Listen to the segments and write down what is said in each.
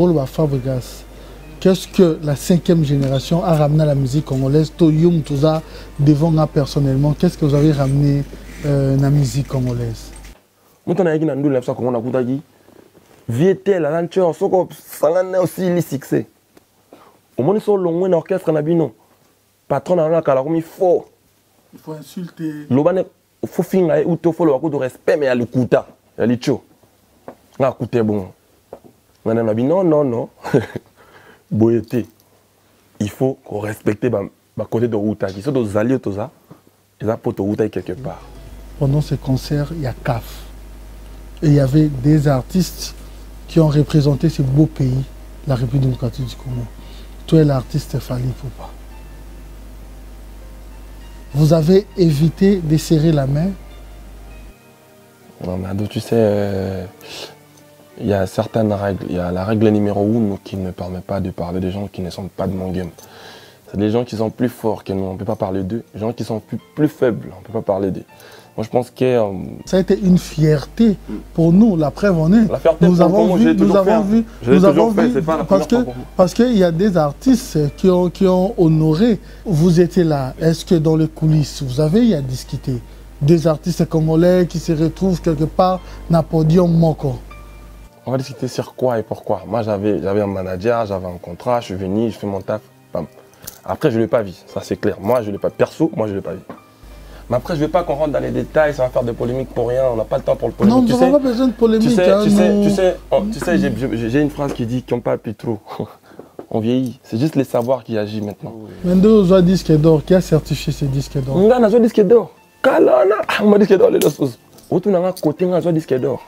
Pour le Fabregas, qu'est-ce que la 5e génération a ramené à la musique congolaise? Toyum, tout ça, devant moi personnellement, qu'est-ce que vous avez ramené à la musique congolaise? Moi, je suis en 1900, Vieté, la lanture, aussi les succès. Au moins, ils sont longs, un orchestre, patron, il faut insulter. Il faut finir, il faut le respect, mais il y a le couta, il y a le tcho. Il y a le couta, bon. Non. Boyété. Il faut respecter le côté de Outa. Qui sont des alliés, tout ça. Ils ont pour Outa quelque part. Pendant ce concert, il y a CAF. Et il y avait des artistes qui ont représenté ce beau pays, la République démocratique du Congo. Toi, l'artiste Fally Ipupa. Vous avez évité de serrer la main? Non, mais tu sais, il y a certaines règles. Il y a la règle numéro 1 qui ne permet pas de parler des gens qui ne sont pas de mon game. C'est des gens qui sont plus forts que nous, on ne peut pas parler d'eux. Des gens qui sont plus faibles, on ne peut pas parler d'eux. Moi, je pense que... ça a été une fierté pour nous, la preuve en est. La fierté nous avons vu, parce qu'il y a des artistes qui ont honoré. Vous étiez là. Est-ce que dans les coulisses, vous avez à discuter des artistes congolais qui se retrouvent quelque part dans le podium Moko? On va discuter sur quoi et pourquoi. Moi, j'avais un manager, j'avais un contrat, je suis venu, je fais mon taf. Bam. Après, je ne l'ai pas vu, ça c'est clair. Moi, je ne l'ai pas. Perso, moi, je ne l'ai pas vu. Mais après, je ne vais pas qu'on rentre dans les détails, ça va faire de polémiques pour rien, on n'a pas le temps pour le polémique. Non, nous n'avons pas besoin de polémique. Tu sais, j'ai une phrase qui dit qu'on ne parle plus trop. On vieillit, c'est juste les savoirs qui agissent maintenant. Mendo Zoa disque d'or, qui a certifié ces disques d'or? On a un disque d'or. Kalana, on a disque d'or, les deux choses. Autour d'un côté, on a un disque d'or.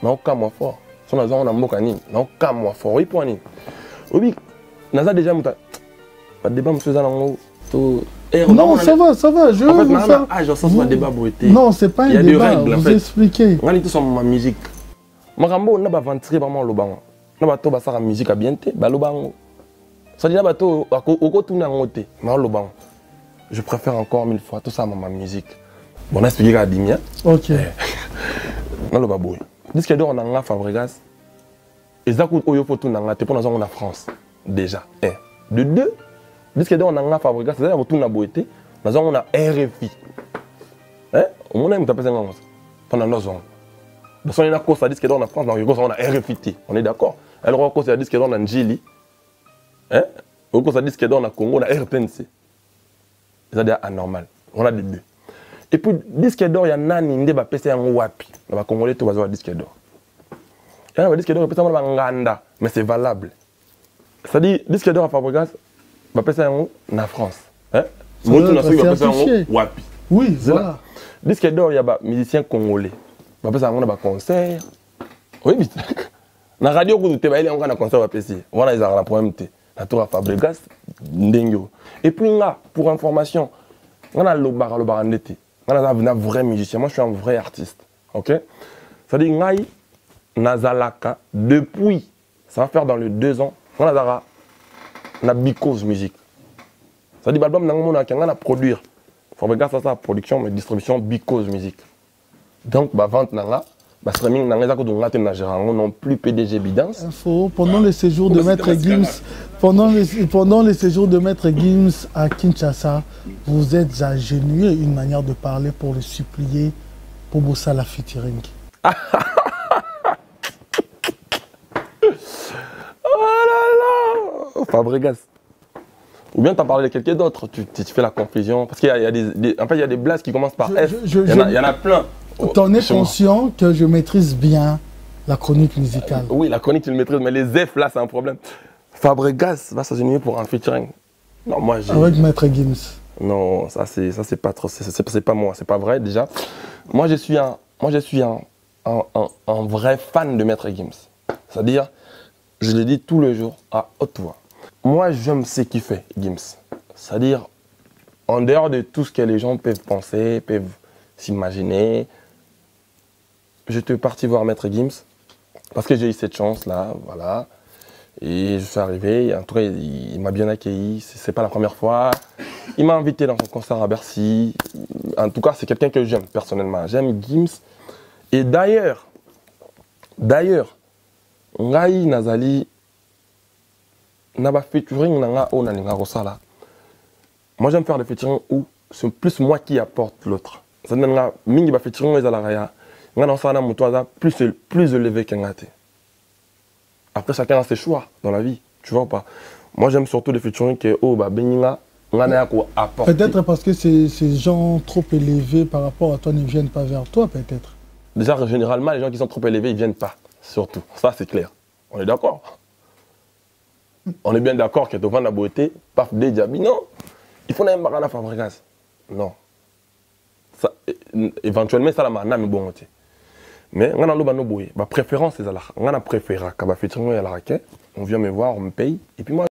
On a aucun mois fort. Si on a un mot canine, on a aucun mois fort. Oui, pour Anine. Oui, on a déjà pas de débat, monsieur Zalango. Non, ça va, je veux vous faire... Non, c'est pas un débat, vous expliquez. On a tout sur ma musique. Marambo, on a ventilé vraiment le banc. On a tout sur la musique à bien, le banc. Ça dit, on a tout le banc. Je préfère encore 1000 fois tout ça à ma musique. Bon, on a expliqué à Dimia. Ok. On a le babouille. Disque d'or, on a un Fabregas. Et ça coûte au photo, on a en France. Déjà. De deux. Disque d'or, on a un Fabregas, c'est-à-dire que tout a beauté. Nous avons un RFI. On a un tapé pendant 2 ans. Nous avons un course à disque d'or en France, on a RFI. On est d'accord. Alors, on a un course à disque d'or en Njili. On a un course à disque d'or en Congo, on a RTNC. C'est-à-dire anormal. On a les deux. Et puis, disque d'or, il y a un qui va passer en Wapi. On va Congolais, tout va avoir disque d'or. Il y a un disque d'or qui va passer en Nganda. Mais c'est valable. C'est-à-dire, disque d'or à Fabregas, va passer en France. Montou Nassou va passer en Wapi. Oui, voilà. Disque d'or, il y a des musiciens congolais. Va passer en concert. Oui, mais dans la radio, il y a un concert. Voilà, ils ont un problème. La tour à Fabregas, Ndengo. Et puis là, pour information, on a le barandete. On a un vrai musicien. Moi, je suis un vrai artiste. Ok? C'est-à-dire, Ngai, Nazalaka, depuis, ça va faire dans les 2 ans, on a la Bicose musique. C'est-à-dire, l'album, on a produire. Fabregas, ça, la production, mais distribution Bicose musique. Donc, vente, streaming, on n'a plus PDG Bidance. Pendant le séjour de Maître Gims, pendant le séjour de Maître Gims à Kinshasa, vous êtes agenouillé une manière de parler pour le supplier pour bosser la featuring. Oh là là, Fabregas. Ou bien tu as parlé de quelqu'un d'autre, tu fais la confusion. Parce qu'il y a des blagues qui commencent par F. Il y en a plein. Tu es conscient que je maîtrise bien la chronique musicale. Oui, la chronique, tu le maîtrises, mais les F là, c'est un problème. Fabregas va s'agenouiller pour un featuring. Non, moi j'ai... Avec Maître Gims. Non, ça c'est pas trop, c'est pas moi, c'est pas vrai déjà. Moi je suis un vrai fan de Maître Gims. C'est-à-dire, je le dis tous les jours à haute voix. Moi j'aime ce qu'il fait, Gims. C'est-à-dire, en dehors de tout ce que les gens peuvent penser, peuvent s'imaginer, je suis parti voir Maître Gims parce que j'ai eu cette chance là, voilà. Et je suis arrivé, en tout cas il m'a bien accueilli, c'est pas la première fois. Il m'a invité dans son concert à Bercy. En tout cas, c'est quelqu'un que j'aime personnellement. J'aime Gims. Et d'ailleurs, Ngai Nazali, na ba featuring nanga o na linga kosala. Moi j'aime faire des featuring où c'est plus moi qui apporte l'autre. Ça donne nga mingi ba featuring ezala ya nga na sala muto aza plus élevé qu'un té. Après chacun a ses choix dans la vie, tu vois ou pas. Moi j'aime surtout des featuring que oh ba beninga nga na ko apporter. Peut-être parce que ces gens trop élevés par rapport à toi ne viennent pas vers toi peut-être. Déjà généralement les gens qui sont trop élevés ils viennent pas surtout. Ça c'est clair. On est d'accord. On est bien d'accord que devant la beauté, paf des diaby non. Il faut n'aime pas la Fabregas. Non. Ça, éventuellement, ça la mana mais bon. Mais on a nos préférence, c'est ça. On a préféré quand on vient me voir, on me paye. Et puis moi,